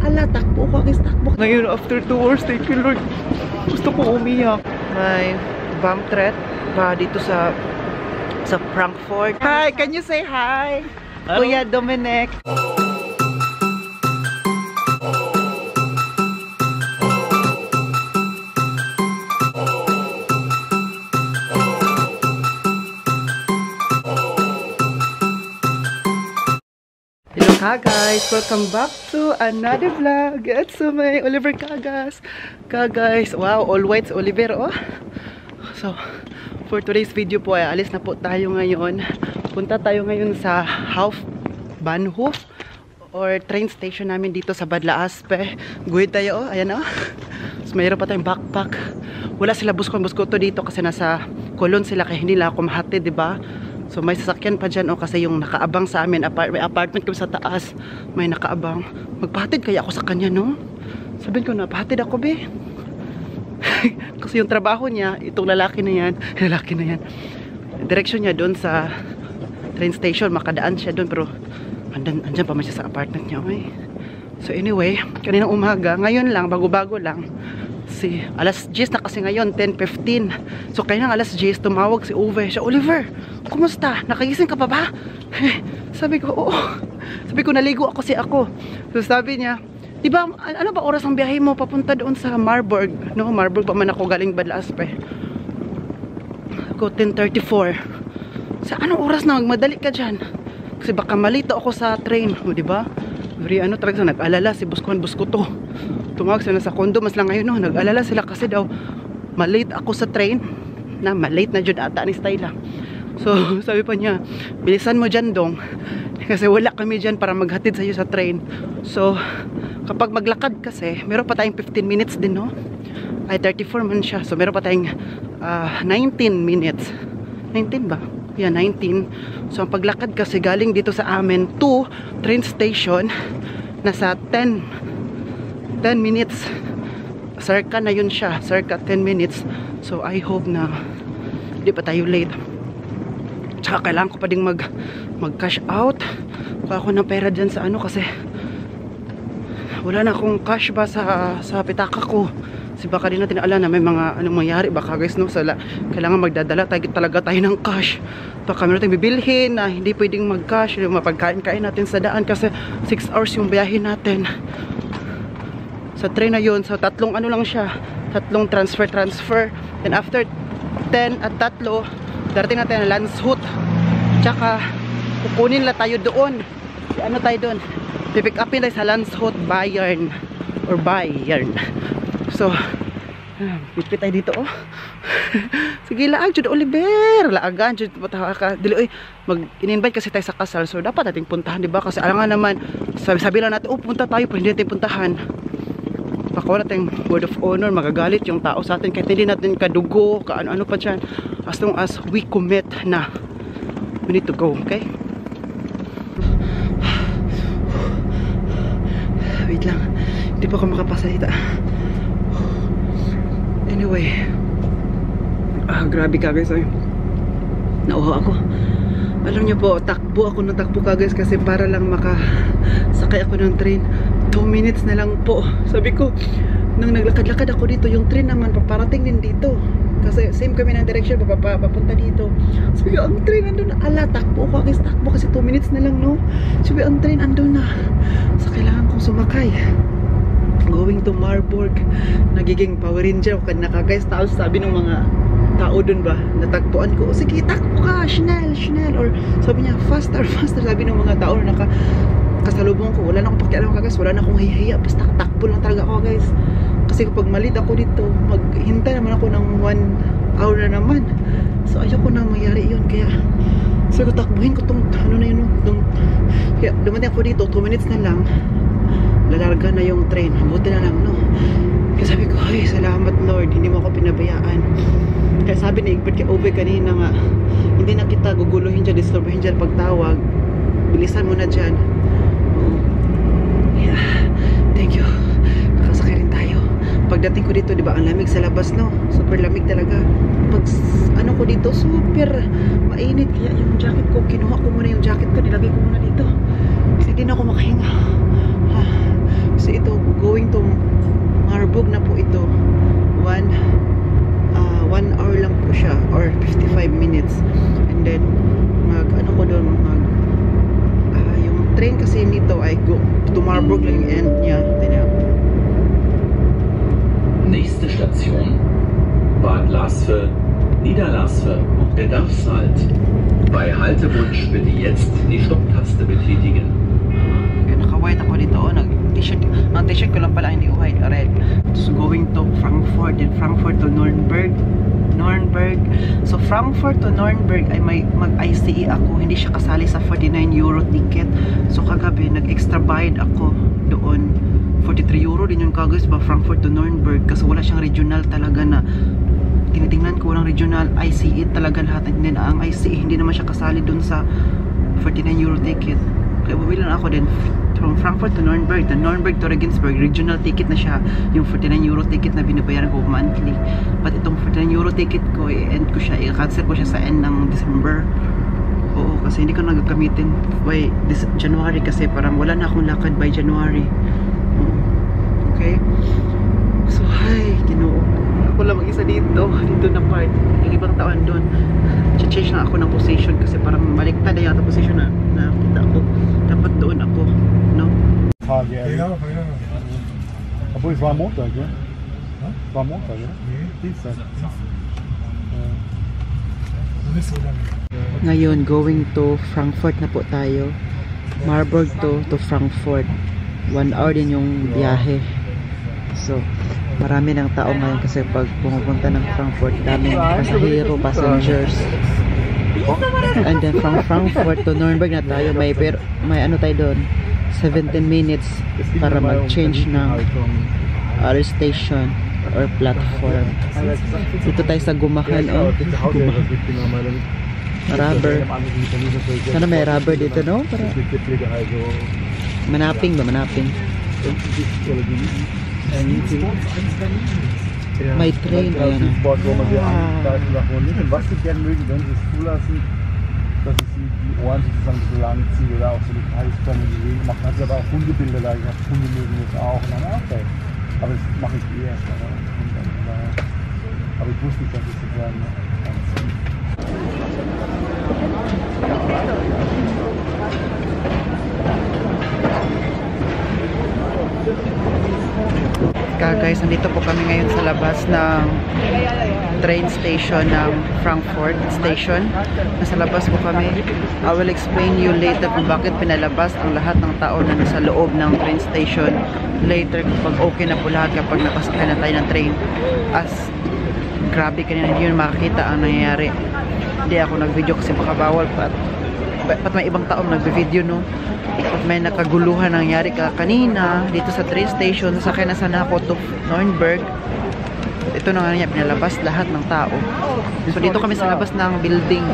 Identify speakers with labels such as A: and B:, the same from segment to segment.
A: ala, takbo ko, guys, takbo. Ngayon, after 2 hours, thank you, Lord. Gusto ko umiyak. May bomb threat ba dito sa Frankfurt. Hi, can you say hi? Hello? Kuya Dominic. Hi guys, welcome back to another vlog. It's my Oliver Cagas. Guys, wow, all whites Oliver, oh. So, for today's video po ay alis na po tayo ngayon. Punta tayo ngayon sa Hauptbahnhof or train station namin dito sa Bad Laaspe. Guhit tayo, oh, ayan oh. So, mayroon pa tayong backpack. Wala sila buskon-buskoto dito kasi nasa Cologne sila kaya hindi lang ako mahatid, diba? So may sasakyan pa dyan, oh, kasi yung nakaabang sa amin, may apartment kami sa taas, may nakaabang. Magpahatid kaya ako sa kanya, no? Sabihin ko na, pahatid ako, be. Kasi yung trabaho niya, itong lalaki na yan, direksyon niya doon sa train station, makadaan siya doon, pero andyan pa man siya sa apartment niya, okay? So anyway, kaninang umaga, ngayon lang, bago-bago lang, alas 10 na kasi ngayon, 10:15. So kaninang alas 10, tumawag si Uwe siya, Oliver, kumusta? Nakagising ka pa ba? Sabi ko, oo. Sabi ko, naligo ako. So sabi niya, diba, ano ba oras ang biyahe mo papunta doon sa Marburg? No, Marburg pa man ako galing Bad Laaspe. Ako, 10:34. Sa anong oras na magmadali ka dyan? Kasi baka malito ako sa train, o diba? Very talaga, nag-alala si Busko-Buskoto. Tumawag sila sa condo, mas lang ngayon, no, nag-alala sila kasi daw malate ako sa train, na malate na dyan ata ni Styla. So sabi pa niya, bilisan mo dyan dong, kasi wala kami dyan para maghatid sa'yo sa train. So kapag maglakad kasi, meron pa tayong 15 minutes din, no? Ay 34 man siya, so meron pa tayong 19 minutes. 19 ba? Yeah, 19. So ang paglakad kasi galing dito sa amin to train station, nasa 10 minutes. Circa na yun siya, circa 10 minutes. So I hope na hindi pa tayo late. Tsaka kailangan ko pa ding mag cash out. Kuha ako ng pera dyan sa ano, kasi wala na akong cash ba sa pitaka ko. Kasi baka din natin alam na may mga anong mangyari baka, guys, no? Kailangan magdadala talaga tayo ng cash. Baka meron tayong bibilhin na hindi pwedeng mag cash, yung mapagkain-kain natin sa daan kasi 6 hours yung biyahe natin sa train na yun. So tatlong ano lang siya, tatlong transfer. Then after 10 at tatlo, darating natin na Landshut. Tsaka kukunin la tayo doon. Ano tayo doon? Pipick upin tayo sa Landshut, Bayern. So pipit tayo dito, oh. Sige, laag jud Oliver, laagan jud ka dili oy, mag-invite kasi tayo sa kasal, so dapat nating puntahan, di ba? Kasi alangan naman sabi lang natin, oh, punta tayo, pero hindi natin puntahan. Baka wala tayong word of honor, magagalit yung tao sa atin kahit hindi natin kadugo, kaano-ano pa dyan. As long as we commit na we need to go, okay? Wait lang, hindi pa ako makapasalita. Anyway, grabe ka, guys, ay nauho ako. Alam niyo po, takbo ako ng takbo, ka guys, kasi para lang makasakay ako ng train. 2 minutes na lang po. Sabi ko, nang naglakad-lakad ako dito, yung train naman paparating din dito. Kasi same kami ng direction, papunta dito. Sabi ko, ang train andun na. Ala, takbo ko, guys, takbo kasi 2 minutes na lang, no? Sabi ko, ang train andun na. So, kailangan kong sumakay. Going to Marburg. Nagiging Power Ranger ako kanina, guys. Tapos sabi ng mga tao dun ba, natagpuan ko, sige, takbo ka, Schnell. Or sabi niya, faster. Sabi ng mga tao na kasalubong ko, wala na akong pakialam, guys, wala na akong hihiya, basta takbo lang talaga ako, guys. Kasi kapag malit ako dito, maghintay naman ako ng 1 hour na naman. So ayoko na mangyari yun, kaya so takbuhin ko tong ano na yun, kaya dumating ako dito, 2 minutes na lang, lalarga na yung train. Buti na lang, no? Kaya sabi ko, ay, salamat Lord, hindi mo ako pinabayaan. Kaya sabi ni Egbert kay Ove kanina nga, hindi na kita guguluhin dyan, disturbuhin dyan pagtawag, bilisan mo na dyan. Yeah, thank you. Nakasakay rin tayo. Pagdating ko dito, di ba, ang lamig sa labas, no? Super lamig talaga. Pag ano ko dito, super mainit. Kaya yung jacket ko, kinuha ko muna yung jacket ko, nilagay ko muna dito. Kasi hindi na ako makahinga. Kasi ito, lang yung end niya. Tingnan.
B: Nächste Station Bad Lasve, Niederlasve, Bedarfshalt. Bei Haltewunsch bitte jetzt die Stopptaste betätigen.
A: Okay, naka-white ako dito. Ang t-shirt ko lang pala hindi white, red. So going to Frankfurt, then Frankfurt to Nuremberg. So Frankfurt to Nuremberg ay may mag-ICE ako. Hindi siya kasali sa 49 euro ticket. So kagabi nag-extra bayad ako doon. 43 euro din yung kagos ba Frankfurt to Nuremberg kasi wala siyang regional talaga na tinitingnan ko, walang regional. ICE talaga lahat. And then ang ICE hindi naman siya kasali doon sa 49 euro ticket. Kaya bumili na ako din from Frankfurt to Nuremberg, the Nuremberg to Regensburg, regional ticket na siya, yung 49 euro ticket na binabayaran ko monthly. But itong 49 euro ticket ko, i-end ko siya, i-cancel ko siya sa end ng December. Oo, kasi hindi ko nagagamitin by January kasi parang wala na akong lakad by January. Okay? So, hi, Ginoo. Ako lang mag-isa dito na part. Yung ibang taon doon. Change na ako ng position kasi parang baliktad na yata position na nakita ko. Dapat doon ako, no?
C: Ja. Obwohl, es war Montag, ja? Es war Montag, ja? Dienstag.
A: Ngayon, going to Frankfurt na po tayo. Marburg to Frankfurt. 1 hour din yung biyahe. So, marami ng tao ngayon kasi pag pumupunta ng Frankfurt, daming pasahero, passengers. And then from Frankfurt to Nuremberg na tayo, may ano tayo doon, 17 minutes para mag-change ng other station or platform. Dito tayo sa Gumahan, oh. Gumahan. Rubber. Sana may rubber dito, no? Para manaping ba? Manaping. May train. Ayan.
C: Was sie gerne mögen, wenn sie es zulassen, dass es die Ohren sozusagen so lang ziehen oder auch so eine Kreisbahn machen. Hat sie aber auch Hundebilder da. Ich habe Hunde mögen das auch. Und dann, okay. Aber das mache ich eher. Aber ich wusste nicht, dass es sozusagen ganz
A: Guys, nandito po kami ngayon sa labas ng train station ng Frankfurt station. Nasa labas po kami. I will explain you later kung bakit pinalabas ang lahat ng tao na nasa loob ng train station later kapag okay na po lahat, kapag napasakay na tayo ng train. As grabe kanina, hindi yun makakita ang nangyayari. Hindi ako nag-video kasi baka bawal pa. Pat may ibang taong nag-video, no? At may nakaguluhan nangyari kanina dito sa train station. Sasakay na sana ako to Nuremberg. Ito na nga niya, pinalabas lahat ng tao. So dito kami sa labas ng building.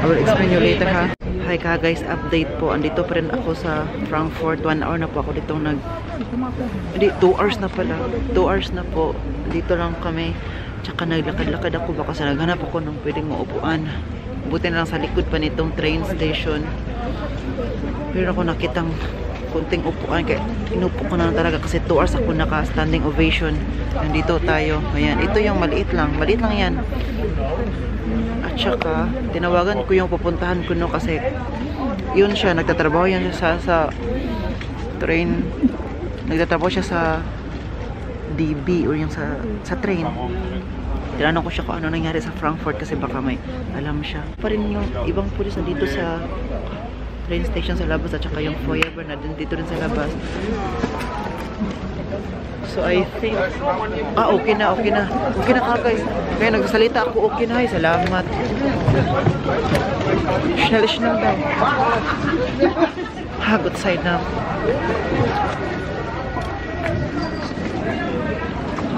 A: I will explain you later, ha. Hi ka guys, update po. Andito pa rin ako sa Frankfurt. 1 hour na po ako dito hindi, 2 hours na pala. 2 hours na po. Dito lang kami. Tsaka naglakad-lakad ako baka sa naghanap ako ng pwedeng maupuan. Buti na lang sa likod pa nitong train station. Pero ako nakitang kunting upuan kaya inupo ko na talaga kasi 2 hours ako naka standing ovation. Nandito tayo. Ayan, ito yung maliit lang yan. At saka tinawagan ko yung pupuntahan ko, no, kasi yun siya, nagtatrabaho yan siya sa train. Nagtatrabaho siya sa DB or yung sa train. Tinanong ko siya kung ano nangyari sa Frankfurt kasi baka may alam siya. Pa rin yung ibang pulis na dito sa train station sa labas at saka yung foyer na dito rin sa labas. So I think okay na guys. Kaya nagsasalita ako, okay na, salamat. Schnell daw. Good side na.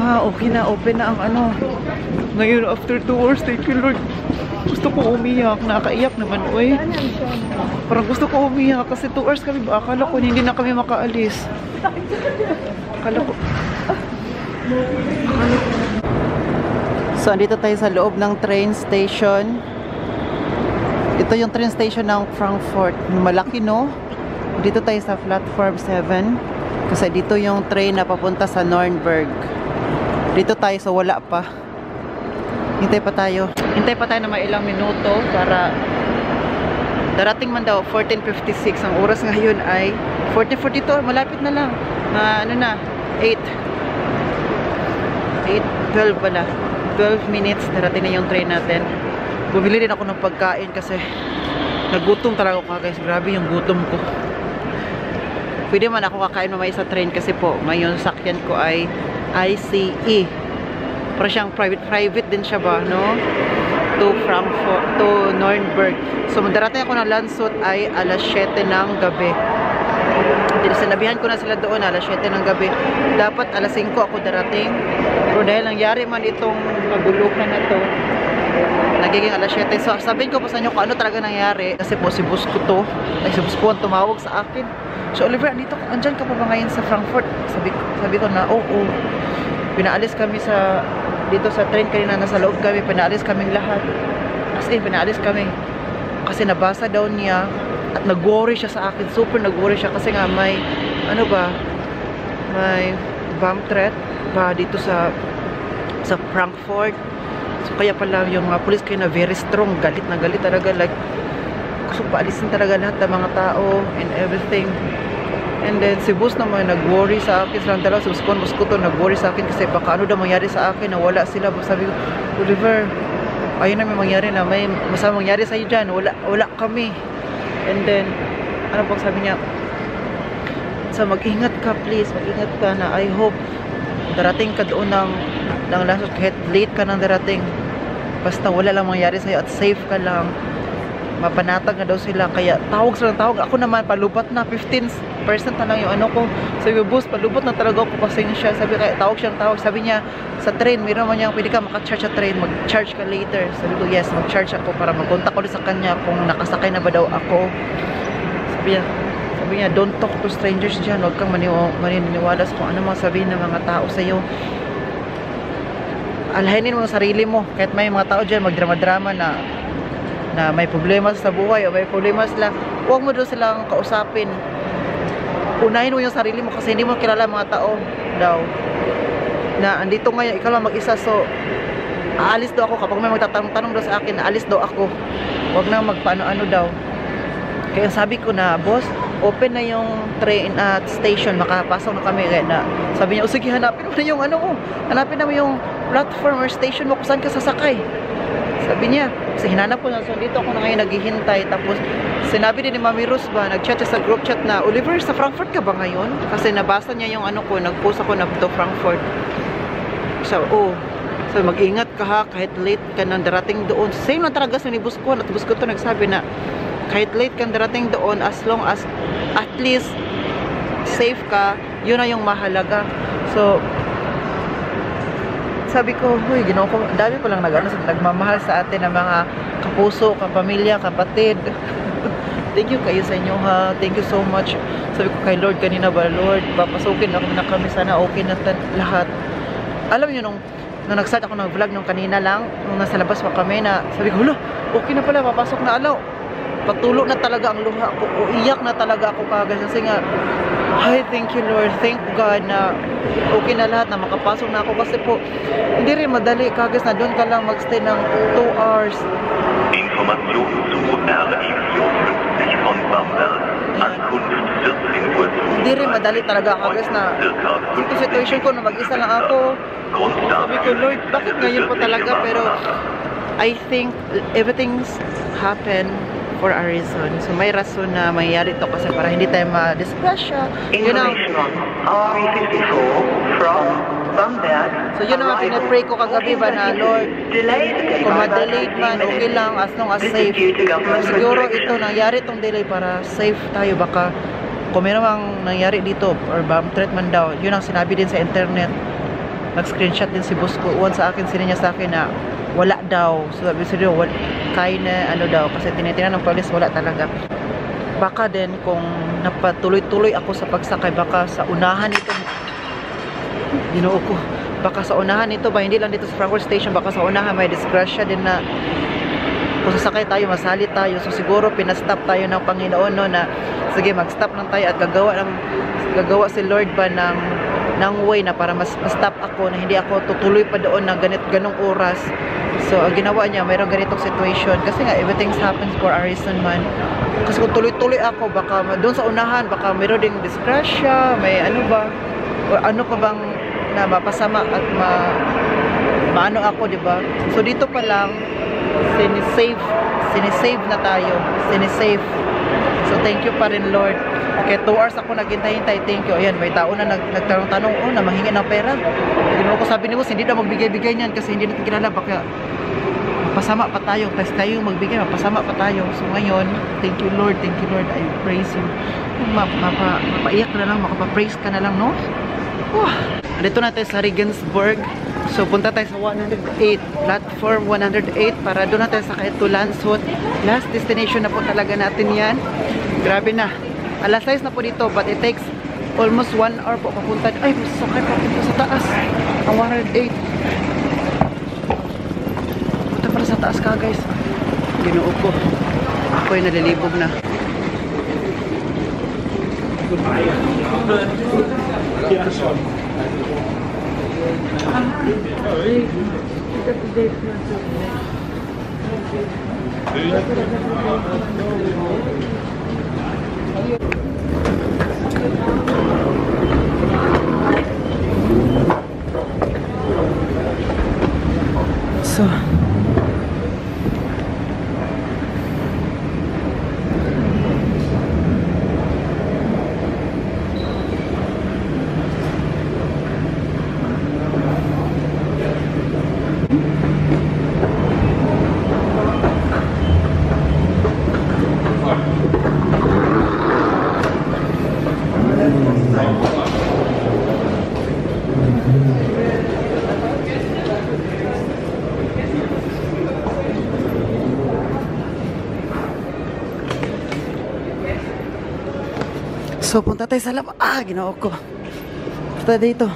A: Okay na, open na ang ano. Ngayon, after 2 hours, thank you Lord. Gusto ko umiyak, nakaiyak naman, oy. Parang gusto ko umiyak kasi 2 hours kami. Akala ko hindi na kami makaalis. Akala ko. So, andito tayo sa loob ng train station. Ito yung train station ng Frankfurt. Malaki, no? Dito tayo sa platform 7. Kasi dito yung train na papunta sa Nuremberg. Dito tayo, so wala pa. Hintay pa tayo na may ilang minuto para darating man daw 14:56. Ang oras ngayon ay 40-42, malapit na lang. Ano na, 12 pala. 12 minutes, darating na yung train natin. Bumili din ako ng pagkain kasi nagutom talaga ako guys. Grabe yung gutom ko. Pwede man ako kakain mamaya sa train kasi po, ngayon sakyan ko ay ICE. Para siyang private din siya ba, no? To Frankfurt, to Nuremberg. So, darating ako ng Landshut ay alas 7 ng gabi. Sinabihan ko na sila doon, alas 7 ng gabi. Dapat alas 5 ako darating. Pero dahil nangyari man itong magulukan na to, nagiging alas 7. So, sabihin ko po sa inyo kung ano talaga nangyari. Kasi po, si Busko to. Ay, si Busko ang tumawag sa akin. So, Oliver, andyan ka pa ba ngayon sa Frankfurt? Sabi ko na, oo. Pinaalis kami dito sa train kanina, nasa loob kami. Pinaalis kaming lahat. As in, pinaalis kami. Kasi nabasa daw niya. At nag-worry siya sa akin. Super nag-worry siya kasi nga may, may bomb threat ba dito sa Frankfurt. So kaya pala yung mga police kayo na very strong. Galit na galit talaga. Like, gusto paalisin talaga lahat ng mga tao and everything. And then si Bus naman nag-worry sa akin. Silang dalawa, si Busko to nag-worry sa akin kasi baka ano daw mangyari sa akin na wala sila. Sabi ko, Oliver, ayun na may mangyari na may masama mangyari sa'yo dyan. Wala kami. And then, ano pang sabi niya? So, mag-ingat ka please. Mag-ingat ka na I hope darating ka doon ng Landshut. Kahit late ka nang darating. Basta wala lang mangyari sa'yo at safe ka lang. Mapanatag na daw sila. Kaya tawag silang tawag. Ako naman, palubat na. 15% na lang yung ano ko. Sabi ko, Boss, palubat na talaga ako. Pasensya. Sabi kaya tawag siyang tawag. Sabi niya, sa train, mayroon man niya, pwede ka maka-charge sa train. Mag-charge ka later. Sabi ko, yes, mag-charge ako para mag-contact ko sa kanya kung nakasakay na ba daw ako. Sabi niya, don't talk to strangers dyan. Huwag kang maniniwala sa kung ano mga sabihin ng mga tao sa'yo. Alhainin mo ang sarili mo. Kahit may mga tao dyan, magdrama-drama na may problema sa buhay o may problema sila, huwag mo doon silang kausapin. Unahin mo yung sarili mo kasi hindi mo kilala mga tao daw na andito ngayon, ikaw lang mag-isa. So, aalis daw ako kapag may magtatanong daw sa akin, aalis daw ako. Huwag na magpaano-ano daw. Kaya sabi ko na, Boss, open na yung train at station, makapasok na kami. Kaya na, sabi niya, o sige, hanapin mo na yung ano mo. Hanapin na mo yung platform or station mo kung saan ka sasakay. Sabi niya, kasi hinanap ko na, so dito ako na ngayon naghihintay. Tapos, sinabi din ni Mami Rose ba, nag-chat sa group chat na, Oliver, sa Frankfurt ka ba ngayon? Kasi nabasa niya yung ano ko, nag-post ako na to Frankfurt. So, so mag-ingat ka ha, kahit late ka nang darating doon. Same na talaga sa ni Busko, at Busko to nagsabi na, kahit late ka darating doon, as long as, at least, safe ka, yun na yung mahalaga. So, sabi ko, huy, Ginoo ko, dami ko lang nagmamahal sa atin ng mga kapuso, kapamilya, kapatid. Thank you kayo sa inyo ha. Thank you so much. Sabi ko kay Lord kanina ba, Lord, papasukin ako na kami. Sana okay na lahat. Alam niyo, nung nag-start ako ng vlog nung kanina lang, nung nasa labas pa kami na, sabi ko, okay na pala, papasok na alaw. Patulo na talaga ang luha ko. Iyak na talaga ako kagad. Kasi nga, hi, thank you Lord. Thank God na okay na lahat, na makapasok na ako. Kasi po, hindi rin madali kagad na doon ka lang magstay ng 2 hours.
B: Information zu RE 54 von Bamberg. Ankunft 14 Uhr.
A: Hindi rin madali talaga kagad na ito situation ko na mag-isa lang ako. Sabi ko, Lord, bakit ngayon po talaga? Pero I think everything's happened for a reason. So may rason na mangyayari ito kasi para hindi tayo ma-disgrasya.
D: Information on RE54 from Bamberg.
A: So yun ang pinipray ko kagabi ba na, Lord, kung ma-delayed man, okay lang as long as safe. Siguro ito, nangyari itong delay para safe tayo. Baka kung meron mang nangyari dito or bomb threat man daw, yun ang sinabi din sa internet. Nag-screenshot din si Busko. Uwan sa akin, sila niya sa akin na wala daw. So sabi siya, kaya na ano daw. Kasi tinitingnan ng police, wala talaga. Baka din kung napatuloy-tuloy ako sa pagsakay, baka sa unahan ito, Ginoo ko, baka sa unahan ito ba, hindi lang dito sa Frankfurt Station, baka sa unahan may disgrasya din na kung sasakay tayo, masali tayo. So siguro pinastop tayo ng Panginoon no, na sige, mag-stop lang tayo at gagawa si Lord ba ng ng way na para mas-stop ako na hindi ako tutuloy pa doon na ganong oras. So, ang ginawa niya, mayroong ganitong situation. Kasi nga, everything happens for a reason man. Kasi kung tuloy-tuloy ako, baka doon sa unahan, baka mayroon ding disgrasya, may ano ba, o ano pa bang na mapasama at maano ako, diba? So, dito pa lang, sinisave na tayo. Sinisave. So, thank you pa rin, Lord. Kaya 2 hours ako naghintay-hintay. Thank you. Ayan, may tao na nagtanong-tanong, na mahingi ng pera. Ginawa ko, sabi ni Boss, hindi na magbigay-bigay niyan kasi hindi natin kilala. Baka mapasama pa tayo. Kasi tayo magbigay, mapasama pa tayo. So, ngayon, thank you, Lord. Thank you, Lord. I praise you. Mapaiyak ka na lang, makapapraise ka na lang, no? Dito na tayo sa Regensburg. So, punta tayo sa 108, platform 108 para doon na tayo sa to Landshut. Last destination na po talaga natin yan. Grabe na. Alas 6 na po dito, but it takes almost 1 hour po papunta. Ay, masakay pa po sa taas. Ang 108. Punta para sa taas ka, guys. Ginoo ko. Ako'y nalilibog na. So, punta tayo sa labas. Ginoo ko. Punta dito.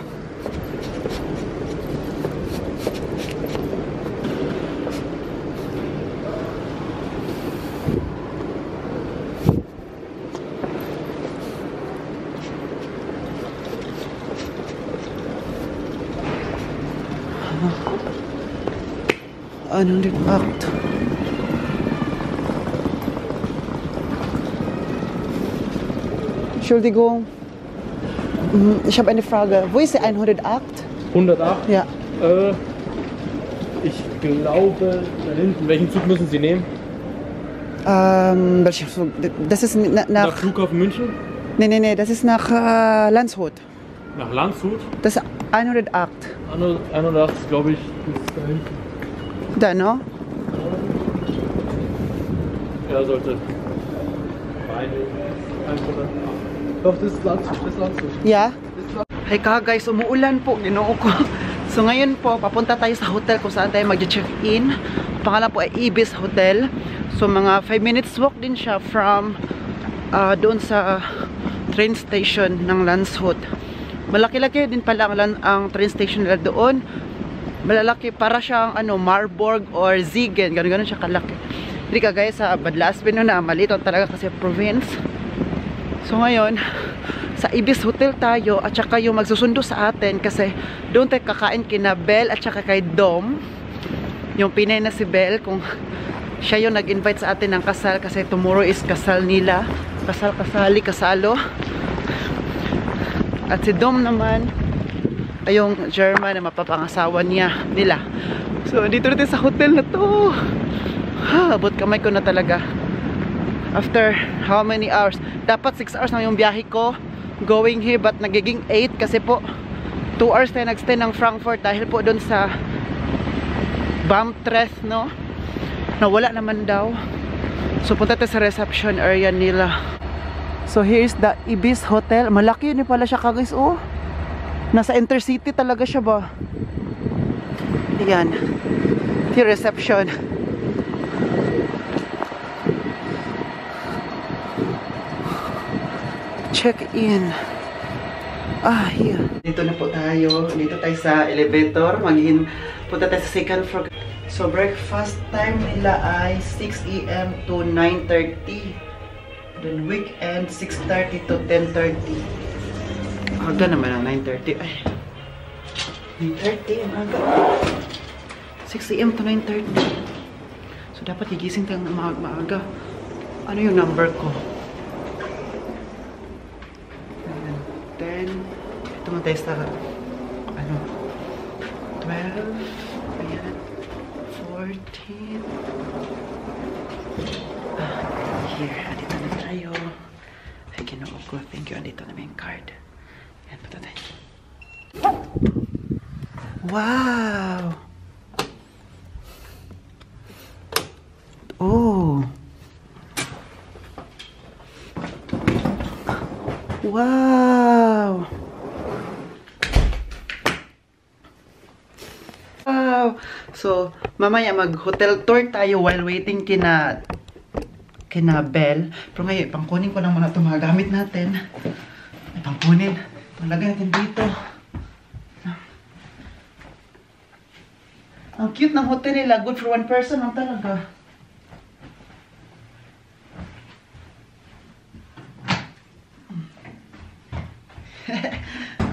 A: Anong impact? Entschuldigung. Ich habe eine Frage. Wo ist der 108?
E: 108?
A: Ja.
E: Ich glaube, da hinten. Welchen Zug müssen Sie nehmen?
A: Das ist nach
E: Nach Flughafen München?
A: Nee, das ist nach Landshut.
E: Nach Landshut?
A: Das ist 108.
E: 108, glaube ich, ist da hinten.
A: Da, no?
E: Ja, sollte. Doch, das ist Landshut.
A: Yeah. Hey ka guys, umuulan po, ginoo ko. So ngayon po, papunta tayo sa hotel kung saan tayo mag-check-in. Pangalan po ay Ibis Hotel. So mga 5 minutes walk din siya from doon sa train station ng Landshut. Malaki-laki din pala ang train station nila doon. Malalaki, para siyang Marburg or Siegen, gano'n siya kalaki. Hindi kagaya sa Badlaspin na malito talaga kasi province. So ngayon, sa Ibis Hotel tayo at saka yung magsusundo sa atin kasi doon tayo kakain kina Bel at saka kay Dom. Yung Pinay na si Bel, kung siya yung nag-invite sa atin ng kasal kasi tomorrow is kasal nila. Kasalo. At si Dom naman ay yung German na mapapangasawa nila. So dito natin sa hotel na to. Abot kamay ko na talaga. After how many hours? Dapat 6 hours na yung biyahe ko going here, but nagiging 8 kasi po 2 hours tayo nagstay ng Frankfurt dahil po doon sa Bamtres, no? Nawala naman daw. So punta tayo sa reception area nila. So here's the Ibis Hotel. Malaki yun pala siya guys, oh. Nasa intercity talaga siya ba? Ayan. Yung reception. Check-in. Here. Dito na po tayo. Dito tayo sa elevator. Punta tayo sa second floor. So, breakfast time nila ay 6 AM to 9:30. Then weekend, 6:30 to 10:30. Aga naman ang 9:30. Ay. 9:30 ang aga. 6 AM to 9:30. So, dapat gigising tayong maaga. Ano yung number ko? 10. Ito mo tayo sa, ano, 12. Ayan. 14. Here. Andito na tayo. Ay, ginoo ko. Thank you. Andito na may card. Ayan, punta tayo. Wow! Oh! Wow! Wow! So, mamaya mag-hotel tour tayo while waiting kina Belle. Pero ngayon, pangkunin ko lang muna ito mga gamit natin. Ay, pangkunin. Palagay natin dito. Ang cute ng hotel nila. Good for one person lang talaga.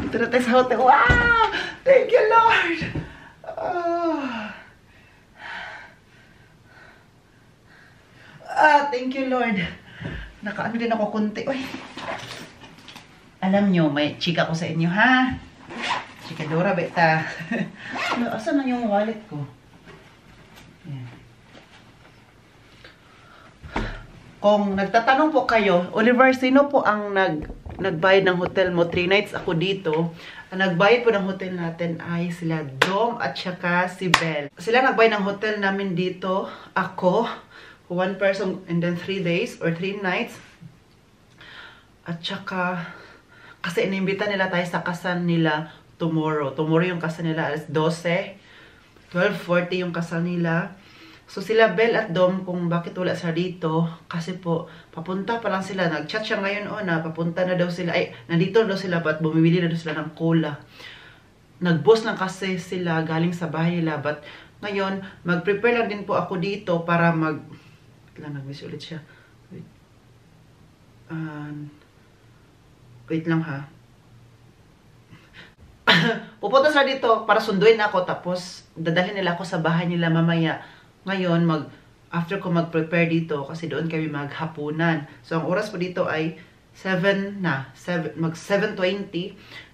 A: Dito na tayo sa hotel. Wow! Thank you, Lord! Thank you, Lord. Nakaano din ako kunti. Uy. Alam nyo, may chika ko sa inyo, ha? Chikadora, beta. Asan na yung wallet ko? Yan. Kung nagtatanong po kayo, Oliver, sino po ang nagbayad ng hotel mo? 3 nights ako dito. Ang nagbayad po ng hotel natin ay sila Dom at saka si Belle. Sila nagbayad ng hotel namin dito. Ako, 1 person, and then 3 days or 3 nights. At saka, kasi inimbita nila tayo sa kasal nila tomorrow. Tomorrow yung kasal nila alas 12. 12:40 yung kasal nila. So sila Belle at Dom kung bakit wala sa dito. Kasi po, papunta pa lang sila. Nag-chat siya ngayon na papunta na daw sila. Ay, nandito daw sila but bumibili na daw sila ng cola. Nag-bus lang kasi sila galing sa bahay nila. But ngayon, mag-prepare lang din po ako dito para nag-miss ulit siya. Wait lang ha. Pupunta sila dito para sunduin ako tapos dadalhin nila ako sa bahay nila mamaya. Ngayon, after ko mag-prepare dito kasi doon kami maghapunan. So, ang oras po dito ay 7:20.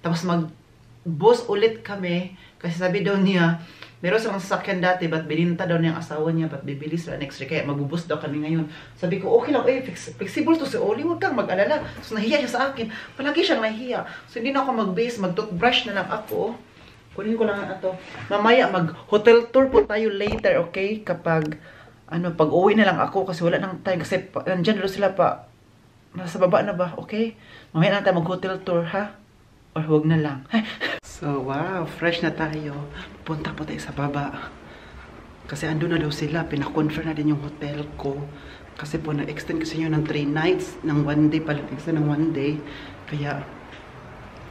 A: Tapos mag-bus ulit kami kasi sabi daw niya, meron silang sasakyan dati, but bininta daw niya ang asawa niya, but bibili sila next week. Kaya magbubus daw kami ngayon. Sabi ko, okay lang, flexible to si Oli, huwag kang mag-alala. So, nahiya siya sa akin. Palagi siyang nahiya. So, hindi na ako mag-base, mag-toothbrush na lang ako. Kunin ko lang ito. Mamaya, mag-hotel tour po tayo later, okay? Kapag, pag uwi na lang ako, kasi wala nang time. Kasi, nandyan daw sila pa. Nasa baba na ba, okay? Mamaya na tayo mag-hotel tour, ha? Or huwag na lang. So, wow, fresh na tayo. Punta po tayo sa baba. Kasi ando na daw sila. Pinakonfirm na din yung hotel ko. Kasi po, na-extend kasi yun ng 3 nights. Ng 1 day pala. Extend ng 1 day. Kaya,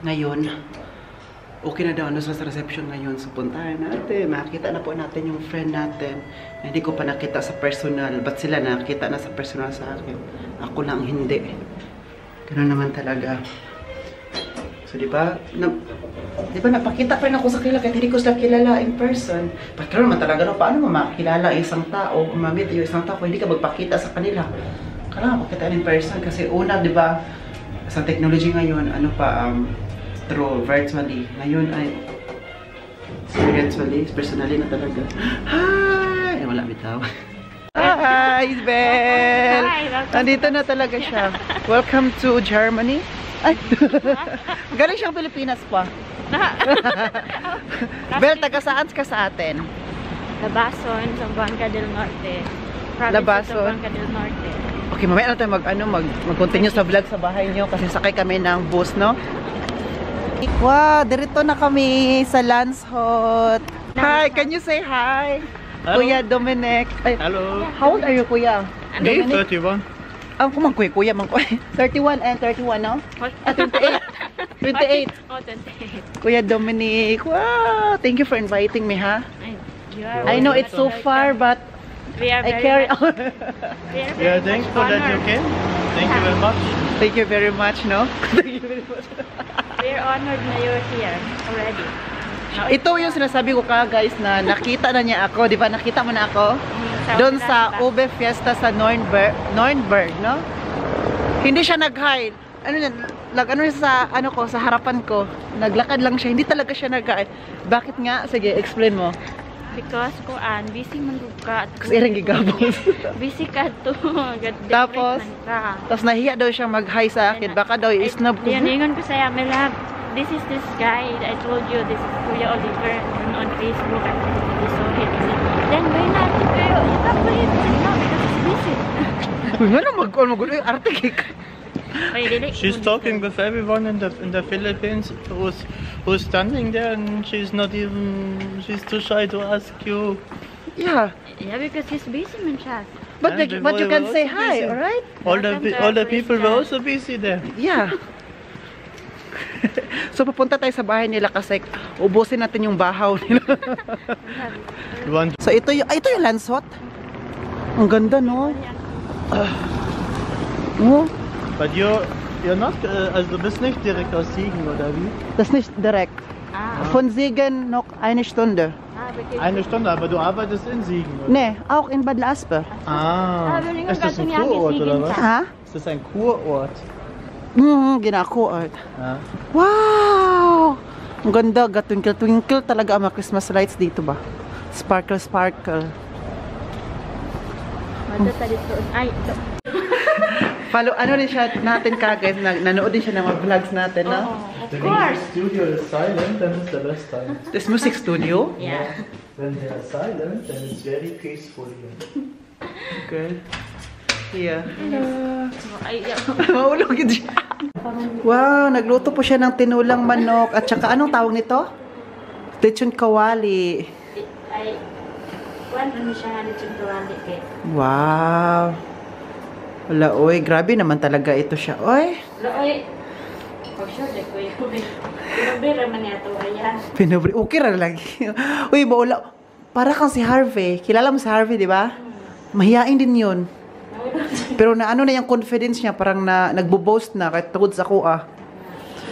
A: ngayon, okay na daw sa reception ngayon. So, puntahan natin. Makita na po natin yung friend natin. Hindi ko pa nakita sa personal. Ba't sila nakita na sa personal sa akin? Ako lang hindi. Ganun naman talaga. So, diba napakita pa rin ako sa kanila kahit hindi ko sila kilala in person. Pero naman talaga, paano mo makilala isang tao, mamit yung isang tao, hindi ka magpakita sa kanila. Kailangan makita in person kasi una, diba, sa technology ngayon, through virtually. Ngayon ay virtually, personally na talaga. Hi! Ay, wala bitaw. Hi, Belle! Nandito na talaga siya. Welcome to Germany. Ay! Galing siyang Pilipinas pa. Belle, taga saan ka sa atin?
F: Labason, Zamboanga del Norte.
A: Labason?
F: Zamboanga del Norte.
A: Okay, mamaya na tayo mag-continue sa vlog sa bahay niyo kasi sakay kami ng bus, no? Wow, dirito na kami sa Lance Hot. Hi, can you say hi?
E: Hello.
A: Kuya Dominic. Ay,
E: Hello.
A: how old are you, Kuya?
E: Me, 31.
A: Kumang kuya, 31 and 31, no? 28. 28.
F: Oh, 28.
A: Kuya Dominic. Wow, thank you for inviting me, ha? I know it's so far, but
F: We are
A: I
F: very
A: carry
F: much,
A: on.
F: we are
E: Yeah,
F: very
E: thanks
F: much
E: for that you
F: honored.
E: came. Thank you very much.
A: Thank you very much, no? Thank you very much.
F: We we're honored na you're here already. Now,
A: Ito yung sinasabi ko guys na nakita na niya ako, di ba? Nakita mo na ako? Doon sa Ube Fiesta sa Nürnberg, no? Hindi siya nag-hi. Ano yan? Sa harapan ko. Naglakad lang siya. Hindi talaga siya nag-hi. Bakit nga? Sige, explain mo.
F: Because kuan busy man ka.
A: Kasi iring gigabos.
F: Busy ka to.
A: Tapos nahiya daw siya mag-hi sa akin. Baka daw i-snub ko.
F: Yaningon ko sa'yo, my love. This is this guy. I told you, this is Kuya Oliver on Facebook. I saw him. Then, why not? Pero, you can't believe it now because he's busy.
A: Uy, nga na mag-uy, artigik.
G: She's talking with everyone in the Philippines who's standing there, and she's too shy to ask you.
A: Yeah.
F: Yeah, because he's busy, man siya.
A: But you can say hi,
G: busy.
A: alright?
G: All the people were also busy there.
A: Yeah. So pupunta tayo sa bahay nila kasi ubusin natin yung bahaw nila. So ito yung Landsot. Ang ganda, no? Oh.
G: But you're not, also du bist nicht direkt aus Siegen, oder wie?
A: Das ist nicht direkt. Von Siegen noch eine Stunde.
G: Eine Stunde, aber du arbeitest in Siegen, oder?
A: Nee, auch in Bad Lasper.
G: Ist das ein Kurort, oder was?
A: Ha?
G: Ist das ein Kurort?
A: Genau, Kurort.
G: Ja.
A: Wow! Ang ganda, twinkle talaga ang mga Christmas lights dito ba? Sparkle, sparkle.
F: Ay,
A: Follow, ano din siya natin guys, nanood din siya ng mga vlogs natin, no?
F: of course.
G: Wenn the studio is silent, then it's the best time.
A: This music studio?
F: Yeah.
G: When they are silent, then it's very peaceful here.
A: Okay. Yeah.
F: Ay,
A: Maulog yun siya. Wow, nagluto po siya ng tinulang manok. At saka, anong tawag nito? Lechon kawali.
F: ay, ano siya nga dito tuwali kay.
A: Wow. Wala, oy. Grabe naman talaga ito siya. Oy.
F: Oy. Pag sure de ko yun. Pinubira man niya to, ayan.
A: Pinubri. Okay ra lagi. Uy, baula. Para kang si Harvey. Kilala mo si Harvey, di ba? Mahiyain din yun. Pero na ano na yung confidence niya, parang nagbo-boast na kahit tungod sa kuha.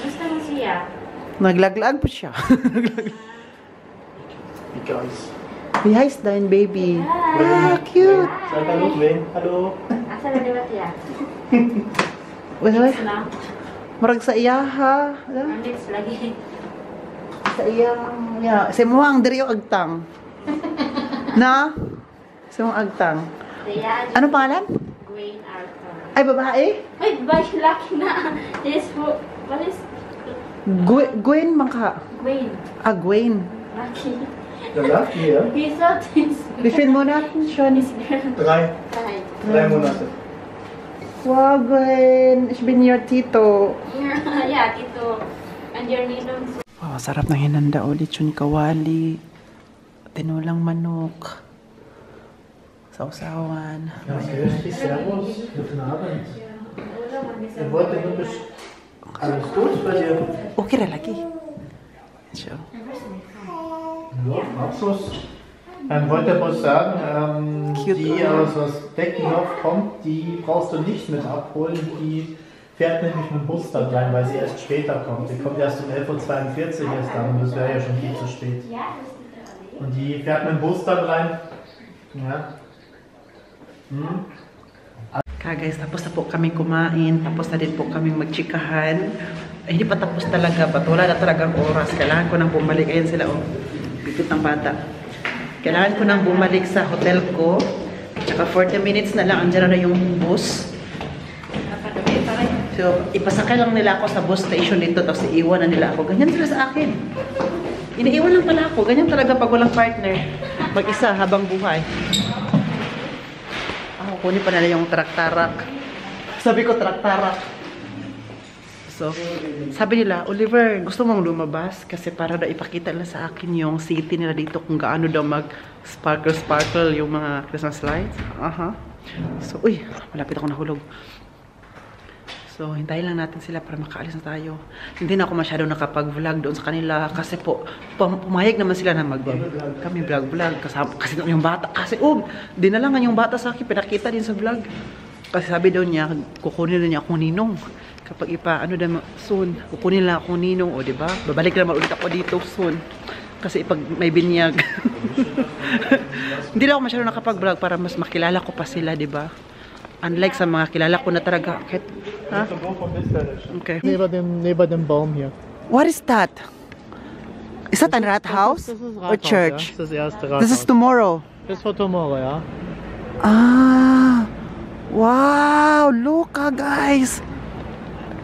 F: Gusto mo siya?
A: Naglaglag pa siya.
G: Guys.
A: Hey, hi, Stein, baby. Ah, cute.
G: Sag hallo, Gwen. Hallo.
F: Asa na diba siya?
A: Uy, uy.
F: Na?
A: Marag sa iya, ha?
F: Next lagi.
A: Sa iya. Yeah. Sa mo ang diri yung agtang. Na? Sa mo agtang. Ano pangalan?
F: Gwen Arthur.
A: Ay, babae?
F: Wait, ba siya laki na? This who? What is?
A: Gwen Mangka.
F: Gwen.
A: Ah, Gwen.
F: Lucky.
G: Der lag hier.
F: He thought this.
A: Befin mo natin siya.
G: 3 Monate.
A: Wow, Gwen. Ich bin your tito.
F: Yeah, Tito. And your ninong.
A: Wow, sarap ng hinanda ulit yung kawali. Tinulang manok. Sausawan.
G: Ja, servus. Guten Abend. Ich wollte nur alles gut bei dir?
A: Okay ra lagi. So.
G: Ja, Abschluss. Wollte bloß sagen, die aus Deckendorf kommt, die brauchst du nicht mit abholen. Die fährt nämlich mit dem Bus dann rein, weil sie erst später kommt. Die kommt erst um 11:42 Uhr erst an und das wäre ja schon viel zu spät. Und die fährt mit dem Bus dann rein. Ja.
A: Guys, tapos na po kaming kumain. Tapos na din po kaming magchikahan. Ay, hindi pa tapos talaga. But wala na talagang oras. Kailangan ko nang bumalik. Ayan sila, oh. Bipit ng bata. Kailangan ko nang bumalik sa hotel ko. Tsaka 40 minutes na lang. Andiyan na yung bus. So, ipasakay lang nila ako sa bus station dito. Tapos iiwan na nila ako. Ganyan sila sa akin. Iniiwan lang pala ako. Ganyan talaga pag walang partner. Mag-isa habang buhay. Kunin pa nila yung traktarak. Sabi ko traktarak. So, sabi nila, Oliver, gusto mong lumabas? Kasi para daw ipakita nila sa akin yung city nila dito kung gaano daw mag-sparkle yung mga Christmas lights. So, uy, malapit ako nahulog. So, hintayin lang natin sila para makaalis na tayo. Hindi na ako masyado nakapag-vlog doon sa kanila kasi po, pumayag naman sila na mag-vlog. Kami vlog-vlog kasi yung bata. Kasi, dinalangan yung bata sa akin, pinakita din sa vlog. Kasi sabi daw niya, kukunin na niya akong ninong. Kapag ano na soon, kukunin lang ako ninong, o diba? Babalik naman ulit ako dito soon. Kasi pag may binyag. Hindi lang ako masyado nakapag-vlog para mas makilala ko pa sila, diba? Unlike sa mga kilala ko na talaga. Ha? Okay.
G: Neben dem Baum hier.
A: What is that? Is that a Rathaus or church?
G: Ja? Das erste Rathaus.
A: This is tomorrow.
G: Das for tomorrow, ja.
A: Ah, wow! Look, guys.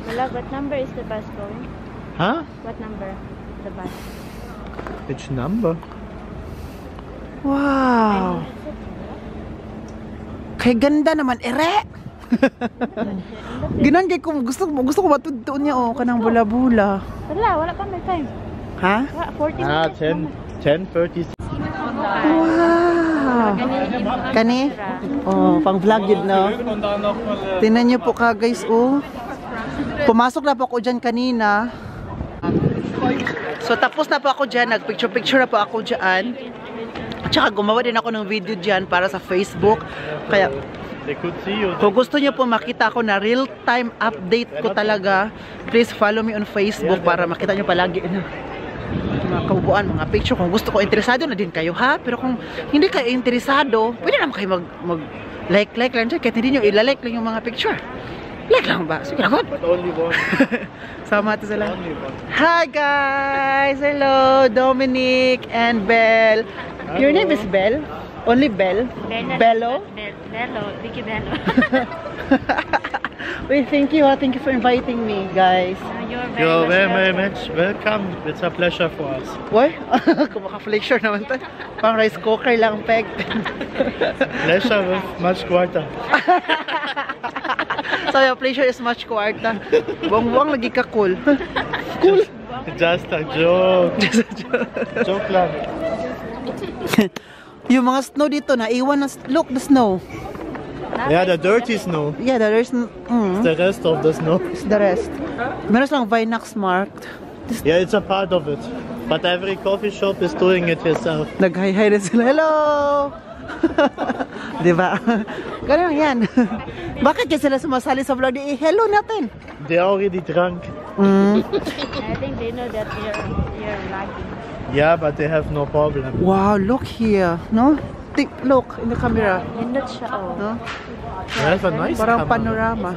F: Wala, what number is the bus going?
G: Huh?
F: What number? The bus.
G: Which number?
A: Wow. Kay ganda naman, ere. Ginan kay ko gusto ko matudtuon niya kanang bula-bula.
F: Wala pa may time.
A: Ha?
F: 40
G: Ah,
F: minutes.
G: 10:30.
A: Wow. Kani? Oh, pang vlog yun, no? Tingnan niyo po guys, oh. Pumasok na po ako dyan kanina. So tapos na po ako dyan, nagpicture-picture na po ako dyan. At saka gumawa din ako ng video dyan para sa Facebook. Kaya kung gusto niyo po makita ko na real-time update ko talaga, please follow me on Facebook para makita niyo palagi mga kabubuan, mga picture. Kung gusto ko, interesado na din kayo, ha? Pero kung hindi kayo interesado, pwede naman kayo mag-like lang dyan. Kahit hindi nyo ilalike lang yung mga picture. Like lang ba? Sige lang. Sama ito sila. Hi guys! Hello! Dominic and Belle. Your name is Belle? Only Belle? Bello?
F: Bello. Vicky Bello.
A: Wait, thank you. Thank you for inviting me, guys.
F: You're
G: very much welcome. It's a pleasure for us.
A: What? Kumaka-flexure naman to. Pang rice cooker lang, peg.
G: Pleasure with much quarter.
A: So your pleasure is much kwarta. Buwang-buwang lagi ka cool. Cool.
G: Just a joke.
A: Just a joke.
G: Joke lang.
A: Yung mga snow dito na iwan na, look the snow.
G: Yeah, the dirty snow.
A: Yeah, there's
G: The rest of the snow.
A: it's the rest. Meron lang Vinax marked.
G: Yeah, it's a part of it. But every coffee shop is doing it yourself.
A: Nag-hi-hi na sila. Hello! Diba? Ganun yan. Bakit kasi sila sumasali sa vlog? Hello natin.
G: They already drunk.
F: I think they know that you're lagging.
G: Yeah, but they have no problem.
A: Wow, look here. No? Look in the camera.
F: Nindot siya, oh.
A: No?
G: They have a nice
A: Parang
G: camera.
A: panorama.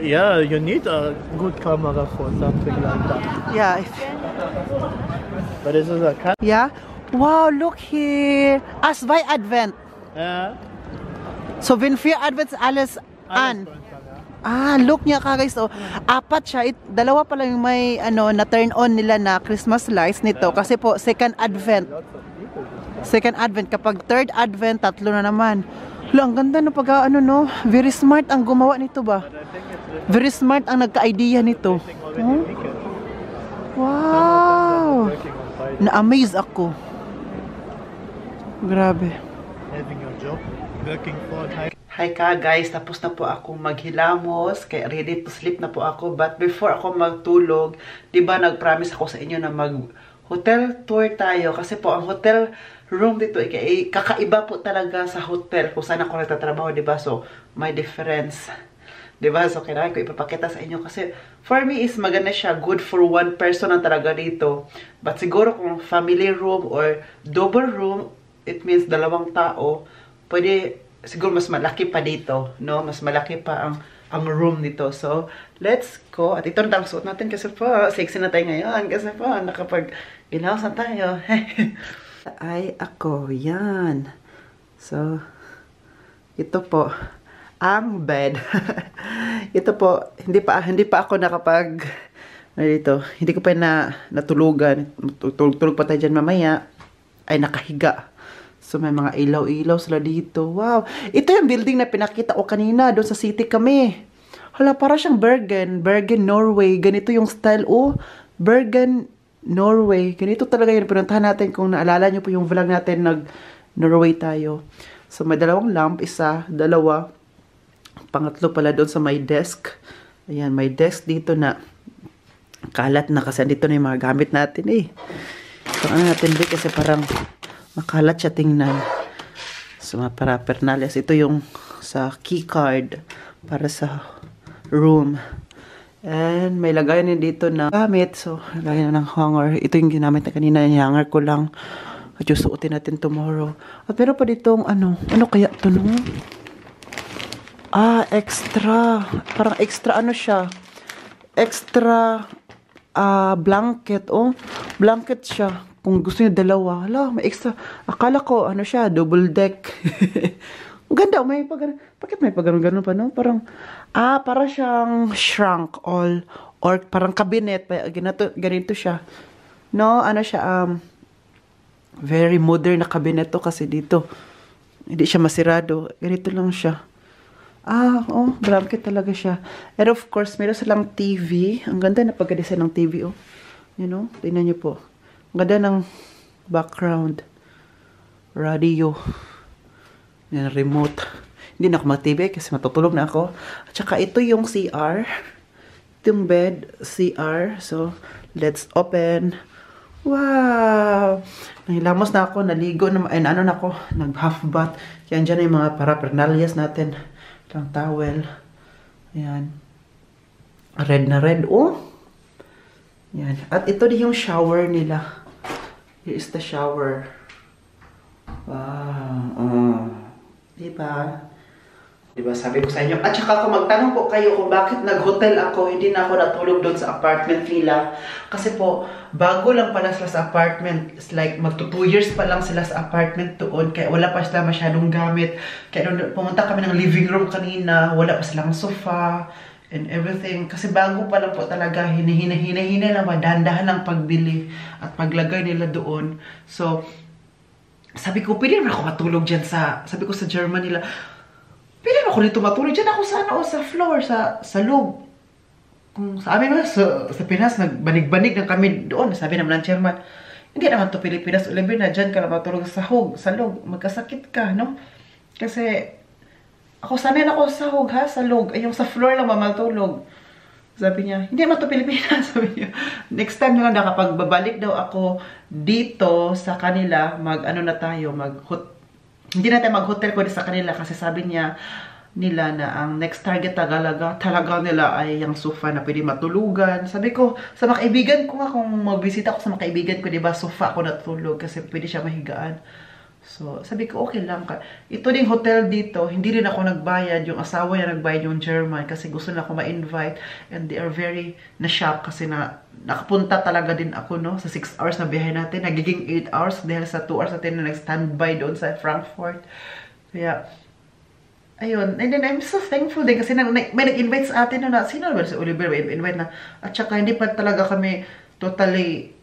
G: Yeah, you need a good camera for something like that.
A: Yeah.
G: But this is a cat.
A: Yeah. Wow, look here. Asbay Advent.
G: Yeah.
A: So, wenn vier Advents alles an. Ah, look niya guys. Oh, apat siya. Dalawa pa lang yung may na turn on nila na Christmas lights nito. Kasi po, second Advent. Second Advent. Kapag third Advent, tatlo na naman. Hala, ang ganda na pag no? Very smart ang gumawa nito ba? Very smart ang nagka-idea nito. Oh? Wow! Na-amaze ako. Grabe.
G: Having a job, working for time.
A: Hi guys, tapos na po ako maghilamos, kaya ready to sleep na po ako. But before ako magtulog, di ba nag-promise ako sa inyo na mag-hotel tour tayo. Kasi po ang hotel room dito, kakaiba po talaga sa hotel kung saan ako nagtatrabaho, di ba? So, may difference. Di ba? So, kailangan ko ipapakita sa inyo. Kasi, for me is maganda siya. Good for one person ang talaga dito. But siguro kung family room or double room, it means dalawang tao, pwede siguro mas malaki pa dito, no? Mas malaki pa ang room dito. So, let's go. At ito na suot natin kasi po, sexy na tayo ngayon. Kasi po, nakapag-ginawas na tayo. Ay, ako. Yan. So, ito po, ang bed. Ito po, hindi pa ako nakapag, dito, hindi ko pa natulugan. Tulog pa tayo dyan mamaya. Ay, nakahiga. So, may mga ilaw-ilaw sila dito. Wow! Ito yung building na pinakita ko kanina. Doon sa city kami. Hala, para siyang Bergen. Bergen, Norway. Ganito yung style. Oh, Bergen, Norway. Ganito talaga yung pinuntahan natin. Kung naalala nyo po yung vlog natin, nag-Norway tayo. So, may dalawang lamp. Isa, dalawa. Pangatlo pala doon sa my desk. Ayan, may desk dito na kalat na kasi dito na yung mga gamit natin eh. So, ano natin din kasi parang makalat siya tingnan. So, mga paraphernalias. Ito yung sa key card para sa room. And may lagayan din dito na gamit. So, lagayan ng hanger. Ito yung ginamit na kanina. Yung hanger ko lang. At yung suotin natin tomorrow. At meron pa ditong ano kaya ito no? Extra. Parang extra ano siya. Extra blanket. Oh, blanket siya. Kung gusto niyo dalawa. Hala, may extra. Akala ko ano siya, double deck. Ang ganda, may pag bakit may pag-ganun pa, no? Parang, para siyang shrunk all, or parang cabinet, ganito siya. No, ano siya, very modern na cabinet to kasi dito. Hindi siya masirado. Ganito lang siya. Blanket talaga siya. And of course, meron silang TV. Ang ganda na pagka-design ng TV, oh. You know, tingnan niyo po. Ang ganda ng background. Radio. Yan, remote. Hindi na ako mag-TV kasi matutulog na ako. At saka ito yung CR. Ito yung bed, CR. So, let's open. Wow! Nahilamos na ako, naligo na, na ako, nag-half bath. Yan dyan yung mga paraphernalias natin. Itong towel. Ayan. Red na red, oh. Yan. At ito din yung shower nila. Here is the shower. Wow. Diba? Diba? Sabi ko sa inyo. At saka kung magtanong po kayo kung bakit nag-hotel ako, hindi na ako natulog doon sa apartment nila. Kasi po, bago lang pala sila sa apartment. It's like, magto 2 years pa lang sila sa apartment doon. Kaya wala pa sila masyadong gamit. Kaya nung pumunta kami ng living room kanina, wala pa silang sofa and everything. Kasi bago pa lang po talaga, hinahina lang, dahan-dahan lang pagbili at paglagay nila doon. So, sabi ko, pwede naman ako matulog dyan sabi ko sa German nila, pwede naman ako dito matulog dyan ako sa floor, sa loob. Kung sa amin sa Pinas, nagbanig-banig na kami doon. Sabi naman ng German, hindi naman to Pilipinas, Oliver, na dyan ka na matulog sa loob. Magkasakit ka, no? Kasi, ako sanay na ako sa hog, sa loob. Ay, yung sa floor lang matulog. Sabi niya, hindi naman to Pilipinas. Sabi niya, next time na lang kapag babalik daw ako dito sa kanila, hindi na tayo mag-hotel ko sa kanila kasi sabi niya nila na ang next target talaga nila ay yung sofa na pwede matulugan. Sabi ko, sa mga kaibigan ko nga, kung magbisita ako sa mga kaibigan ko, diba, sofa ako natulog kasi pwede siya mahigaan. So, sabi ko, okay lang. Ito ding hotel dito, hindi rin ako nagbayad. Yung asawa niya nagbayad, yung German, kasi gusto na ako ma-invite. And they are very na-shock kasi nakapunta talaga din ako, no? Sa 6 hours na biyahe natin. Nagiging 8 hours dahil sa 2 hours natin na nag-standby doon sa Frankfurt. Kaya, ayun. And then, I'm so thankful din kasi may nag-invite sa atin na, sino ba si Oliver may invite na? At saka, hindi pa talaga kami totally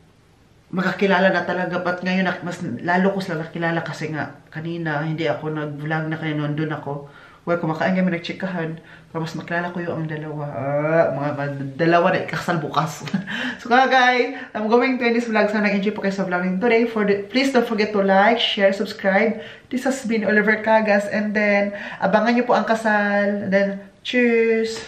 A: makakilala na talaga, but ngayon mas lalo ko sila nakilala kasi nga kanina hindi ako nag-vlog na kaya nandun ako. Well, kumakain kami nagchikahan para mas makilala ko yung dalawa. Mga dalawa na ikasal bukas. So guys, I'm going to end this vlog. Sana nag-enjoy po kayo sa vlogging today. Please don't forget to like, share, subscribe. This has been Oliver Cagas, and then abangan nyo po ang kasal. And then, cheers!